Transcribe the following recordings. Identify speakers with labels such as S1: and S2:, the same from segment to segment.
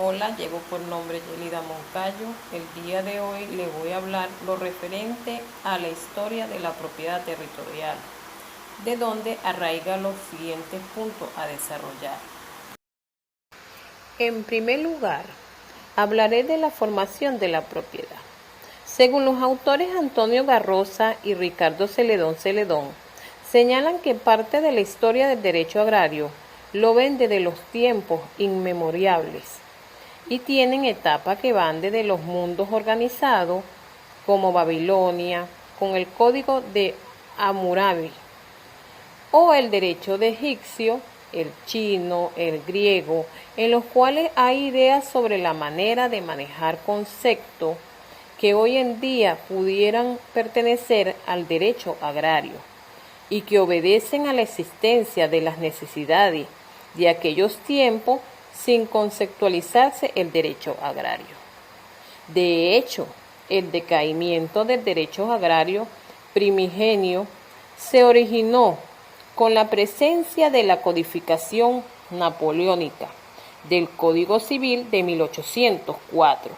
S1: Hola, llego por nombre Yelida Moncayo. El día de hoy le voy a hablar lo referente a la historia de la propiedad territorial, de donde arraiga los siguientes puntos a desarrollar. En primer lugar, hablaré de la formación de la propiedad. Según los autores Antonio Garrosa y Ricardo Celedón, señalan que parte de la historia del derecho agrario lo ven desde los tiempos inmemoriales y tienen etapas que van desde los mundos organizados como Babilonia con el código de Hammurabi o el derecho de egipcio, el chino, el griego, en los cuales hay ideas sobre la manera de manejar conceptos que hoy en día pudieran pertenecer al derecho agrario y que obedecen a la existencia de las necesidades de aquellos tiempos sin conceptualizarse el derecho agrario. De hecho, el decaimiento del derecho agrario primigenio se originó con la presencia de la codificación napoleónica del Código Civil de 1804,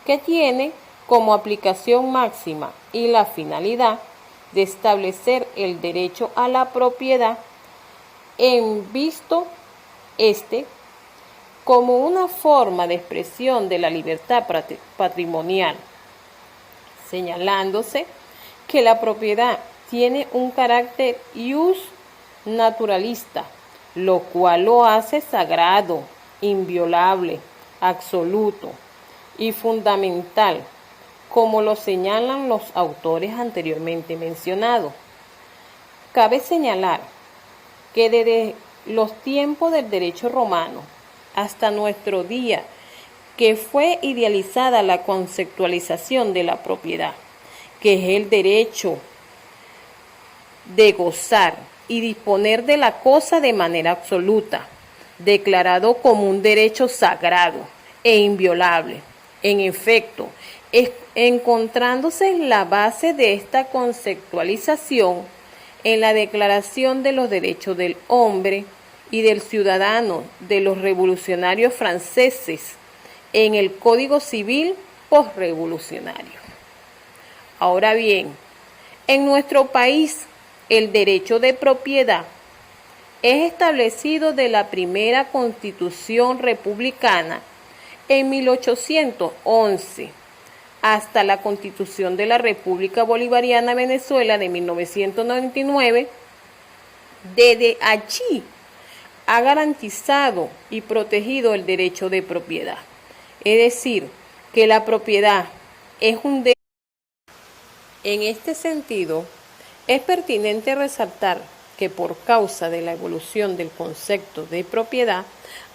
S1: que tiene como aplicación máxima y la finalidad de establecer el derecho a la propiedad en visto como una forma de expresión de la libertad patrimonial, señalándose que la propiedad tiene un carácter ius naturalista, lo cual lo hace sagrado, inviolable, absoluto y fundamental, como lo señalan los autores anteriormente mencionados. Cabe señalar que desde los tiempos del derecho romano hasta nuestro día, que fue idealizada la conceptualización de la propiedad, que es el derecho de gozar y disponer de la cosa de manera absoluta, declarado como un derecho sagrado e inviolable. En efecto, encontrándose la base de esta conceptualización en la Declaración de los Derechos del Hombre y del Ciudadano de los revolucionarios franceses en el Código Civil postrevolucionario. Ahora bien, en nuestro país, el derecho de propiedad es establecido de la primera Constitución republicana en 1811 hasta la Constitución de la República Bolivariana de Venezuela de 1999. Desde allí ha garantizado y protegido el derecho de propiedad. Es decir, que la propiedad es un derecho. En este sentido, es pertinente resaltar que por causa de la evolución del concepto de propiedad,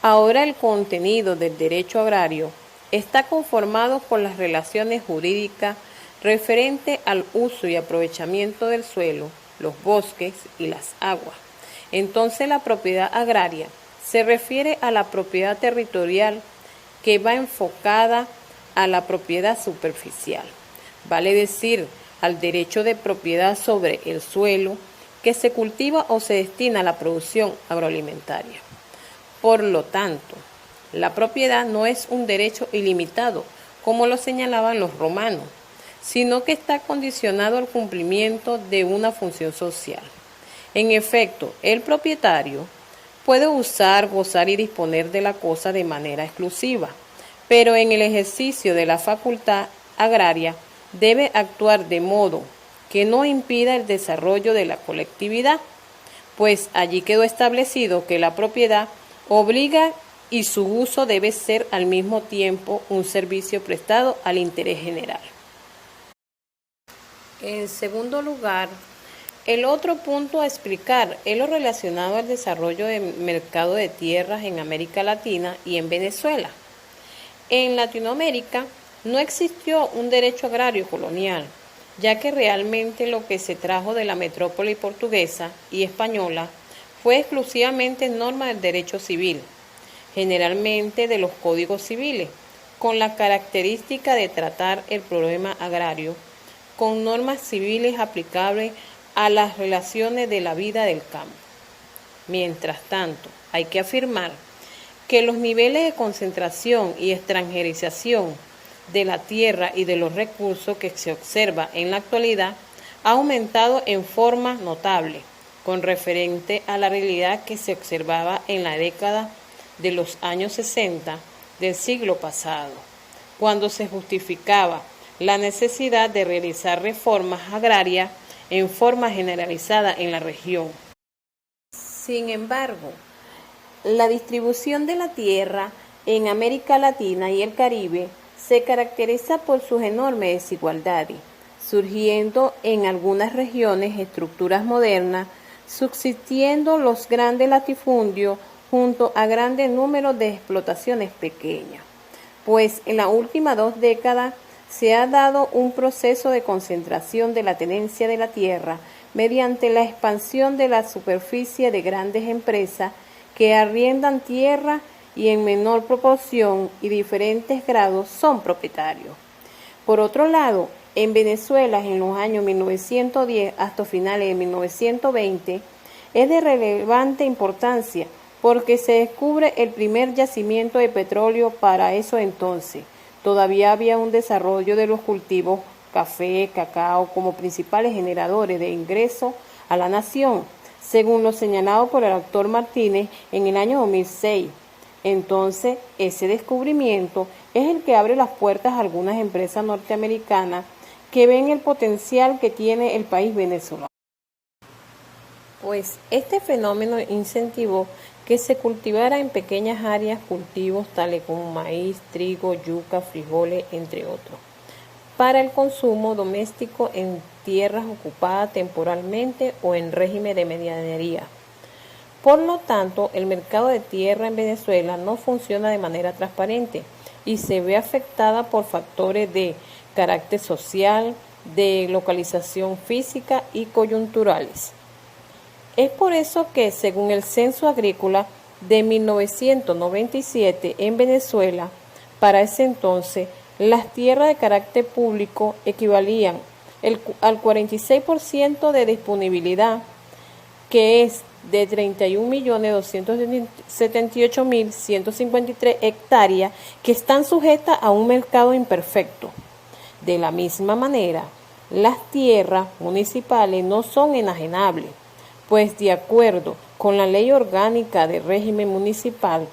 S1: ahora el contenido del derecho agrario está conformado por las relaciones jurídicas referentes al uso y aprovechamiento del suelo, los bosques y las aguas. Entonces la propiedad agraria se refiere a la propiedad territorial que va enfocada a la propiedad superficial, vale decir, al derecho de propiedad sobre el suelo que se cultiva o se destina a la producción agroalimentaria. Por lo tanto, la propiedad no es un derecho ilimitado, como lo señalaban los romanos, sino que está condicionado al cumplimiento de una función social. En efecto, el propietario puede usar, gozar y disponer de la cosa de manera exclusiva, pero en el ejercicio de la facultad agraria debe actuar de modo que no impida el desarrollo de la colectividad, pues allí quedó establecido que la propiedad obliga y su uso debe ser al mismo tiempo un servicio prestado al interés general. En segundo lugar, el otro punto a explicar es lo relacionado al desarrollo del mercado de tierras en América Latina y en Venezuela. En Latinoamérica no existió un derecho agrario colonial, ya que realmente lo que se trajo de la metrópoli portuguesa y española fue exclusivamente norma del derecho civil, generalmente de los códigos civiles, con la característica de tratar el problema agrario con normas civiles aplicables a las relaciones de la vida del campo. Mientras tanto, hay que afirmar que los niveles de concentración y extranjerización de la tierra y de los recursos que se observa en la actualidad ha aumentado en forma notable, con referente a la realidad que se observaba en la década de los años 60 del siglo pasado, cuando se justificaba la necesidad de realizar reformas agrarias en forma generalizada en la región. Sin embargo, la distribución de la tierra en América Latina y el Caribe se caracteriza por sus enormes desigualdades, surgiendo en algunas regiones estructuras modernas, subsistiendo los grandes latifundios junto a grandes números de explotaciones pequeñas. Pues en las últimas 2 décadas se ha dado un proceso de concentración de la tenencia de la tierra mediante la expansión de la superficie de grandes empresas que arriendan tierra y en menor proporción y diferentes grados son propietarios. Por otro lado, en Venezuela en los años 1910 hasta finales de 1920 es de relevante importancia porque se descubre el primer yacimiento de petróleo para eso entonces. Todavía había un desarrollo de los cultivos café, cacao como principales generadores de ingresos a la nación, según lo señalado por el autor Martínez en el año 2006. Entonces, ese descubrimiento es el que abre las puertas a algunas empresas norteamericanas que ven el potencial que tiene el país venezolano. Pues este fenómeno incentivó que se cultivara en pequeñas áreas cultivos tales como maíz, trigo, yuca, frijoles, entre otros, para el consumo doméstico en tierras ocupadas temporalmente o en régimen de medianería. Por lo tanto, el mercado de tierra en Venezuela no funciona de manera transparente y se ve afectada por factores de carácter social, de localización física y coyunturales. Es por eso que, según el Censo Agrícola de 1997 en Venezuela, para ese entonces, las tierras de carácter público equivalían al 46% de disponibilidad, que es de 31.278.153 hectáreas que están sujetas a un mercado imperfecto. De la misma manera, las tierras municipales no son enajenables, pues de acuerdo con la Ley Orgánica de Régimen Municipal,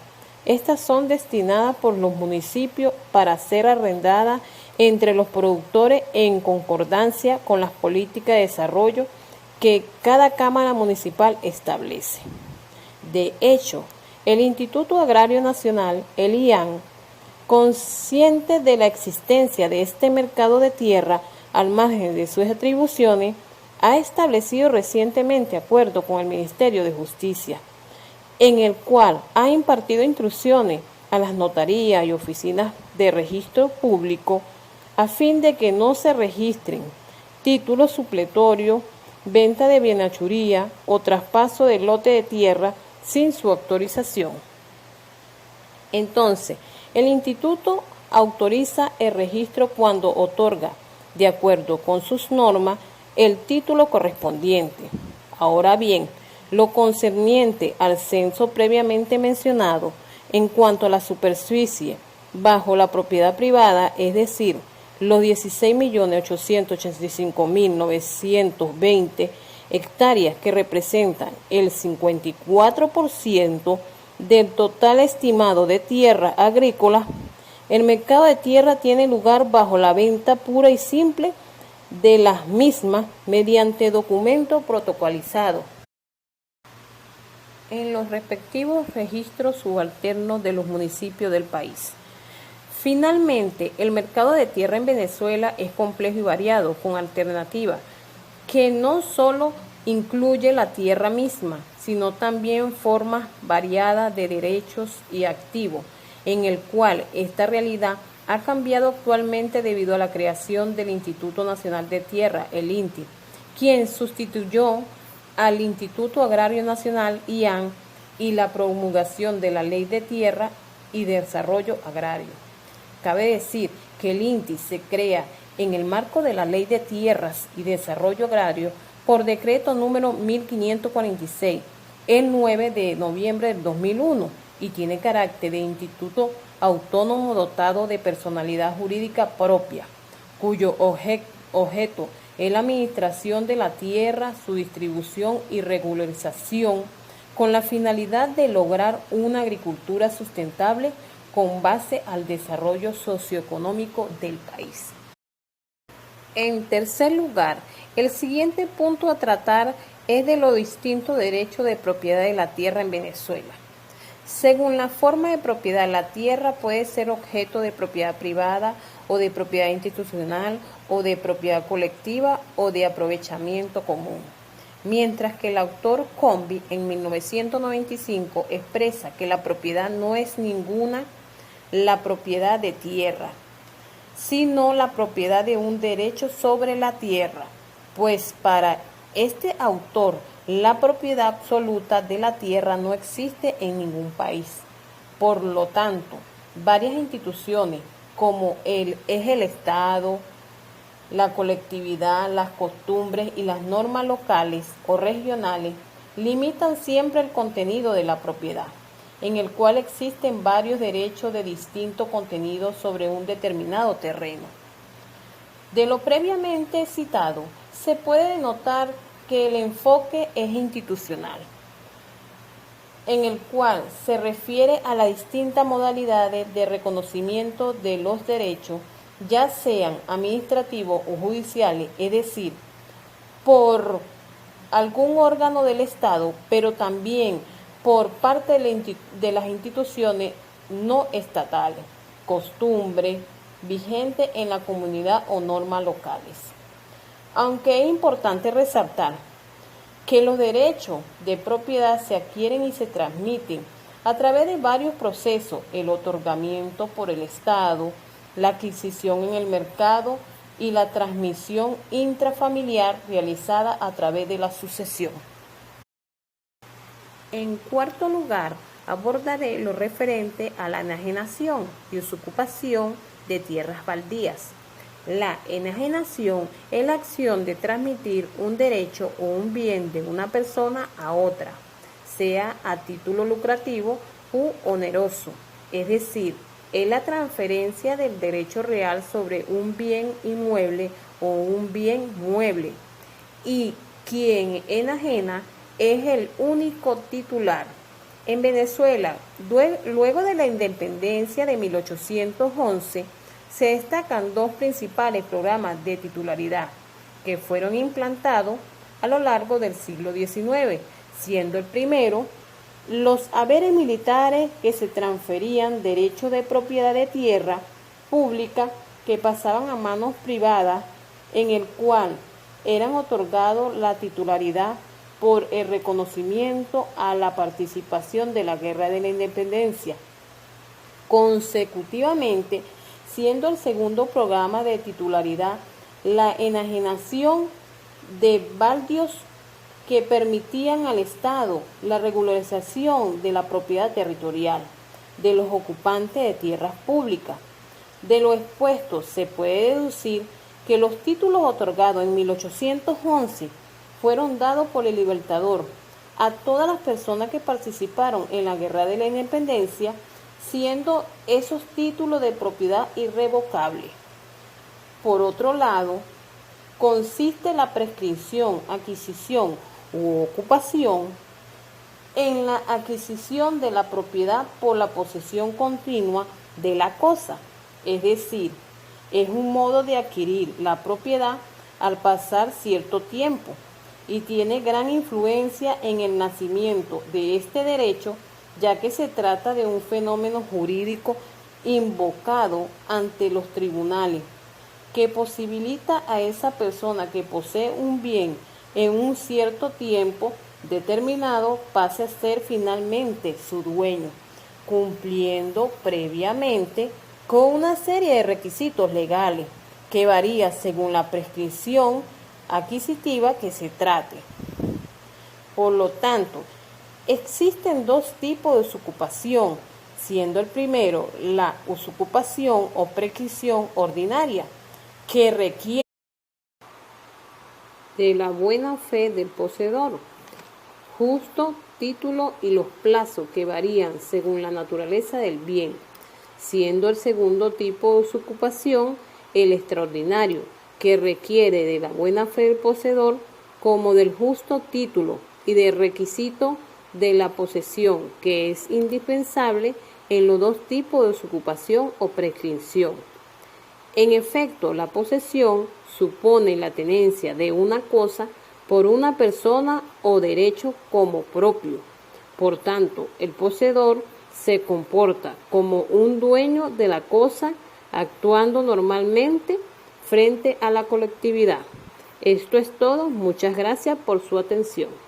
S1: estas son destinadas por los municipios para ser arrendadas entre los productores en concordancia con las políticas de desarrollo que cada Cámara Municipal establece. De hecho, el Instituto Agrario Nacional, el IAN, consciente de la existencia de este mercado de tierra al margen de sus atribuciones, ha establecido recientemente acuerdo con el Ministerio de Justicia, en el cual ha impartido instrucciones a las notarías y oficinas de registro público a fin de que no se registren títulos supletorios, venta de bienhechoría o traspaso de lote de tierra sin su autorización. Entonces, el instituto autoriza el registro cuando otorga, de acuerdo con sus normas, el título correspondiente. Ahora bien, lo concerniente al censo previamente mencionado, en cuanto a la superficie bajo la propiedad privada, es decir, los 16.885.920 hectáreas que representan el 54% del total estimado de tierra agrícola, el mercado de tierra tiene lugar bajo la venta pura y simple de las mismas mediante documento protocolizado en los respectivos registros subalternos de los municipios del país. Finalmente, el mercado de tierra en Venezuela es complejo y variado, con alternativas que no solo incluye la tierra misma, sino también formas variadas de derechos y activos, en el cual esta realidad ha cambiado actualmente debido a la creación del Instituto Nacional de Tierra, el INTI, quien sustituyó al Instituto Agrario Nacional, IAN, y la promulgación de la Ley de Tierra y Desarrollo Agrario. Cabe decir que el INTI se crea en el marco de la Ley de Tierras y Desarrollo Agrario por decreto número 1546, el 9 de noviembre del 2001, y tiene carácter de instituto autónomo dotado de personalidad jurídica propia, cuyo objeto es la administración de la tierra, su distribución y regularización, con la finalidad de lograr una agricultura sustentable con base al desarrollo socioeconómico del país. En tercer lugar, el siguiente punto a tratar es de los distintos derechos de propiedad de la tierra en Venezuela. Según la forma de propiedad, la tierra puede ser objeto de propiedad privada o de propiedad institucional o de propiedad colectiva o de aprovechamiento común. Mientras que el autor Combi en 1995 expresa que la propiedad no es ninguna la propiedad de tierra, sino la propiedad de un derecho sobre la tierra, pues para este autor la propiedad absoluta de la tierra no existe en ningún país. Por lo tanto, varias instituciones como es el Estado, la colectividad, las costumbres y las normas locales o regionales limitan siempre el contenido de la propiedad, en el cual existen varios derechos de distinto contenido sobre un determinado terreno. De lo previamente citado, se puede notar que el enfoque es institucional, en el cual se refiere a las distintas modalidades de reconocimiento de los derechos, ya sean administrativos o judiciales, es decir, por algún órgano del Estado, pero también por parte de las instituciones no estatales, costumbres vigentes en la comunidad o normas locales. Aunque es importante resaltar que los derechos de propiedad se adquieren y se transmiten a través de varios procesos: el otorgamiento por el Estado, la adquisición en el mercado y la transmisión intrafamiliar realizada a través de la sucesión. En cuarto lugar, abordaré lo referente a la enajenación y usurpación de tierras baldías. La enajenación es la acción de transmitir un derecho o un bien de una persona a otra, sea a título lucrativo u oneroso, es decir, es la transferencia del derecho real sobre un bien inmueble o un bien mueble, y quien enajena es el único titular. En Venezuela, luego de la independencia de 1811, se destacan dos principales programas de titularidad que fueron implantados a lo largo del siglo XIX, siendo el primero los haberes militares, que se transferían derechos de propiedad de tierra pública que pasaban a manos privadas, en el cual eran otorgados la titularidad por el reconocimiento a la participación de la Guerra de la Independencia. Consecutivamente, siendo el segundo programa de titularidad la enajenación de baldios, que permitían al Estado la regularización de la propiedad territorial de los ocupantes de tierras públicas. De lo expuesto se puede deducir que los títulos otorgados en 1811 fueron dados por el Libertador a todas las personas que participaron en la Guerra de la Independencia, siendo esos títulos de propiedad irrevocables. Por otro lado, consiste la prescripción, adquisición u ocupación en la adquisición de la propiedad por la posesión continua de la cosa, es decir, es un modo de adquirir la propiedad al pasar cierto tiempo, y tiene gran influencia en el nacimiento de este derecho, ya que se trata de un fenómeno jurídico invocado ante los tribunales, que posibilita a esa persona que posee un bien en un cierto tiempo determinado pase a ser finalmente su dueño, cumpliendo previamente con una serie de requisitos legales que varía según la prescripción adquisitiva que se trate. Por lo tanto, existen dos tipos de usurpación, siendo el primero la usurpación o prescripción ordinaria, que requiere de la buena fe del poseedor, justo títulos y los plazos que varían según la naturaleza del bien, siendo el segundo tipo de usucapión el extraordinario, que requiere de la buena fe del poseedor como del justo título y del requisito de la posesión, que es indispensable en los dos tipos de usucapión o prescripción. En efecto, la posesión supone la tenencia de una cosa por una persona o derecho como propio. Por tanto, el poseedor se comporta como un dueño de la cosa, actuando normalmente frente a la colectividad. Esto es todo. Muchas gracias por su atención.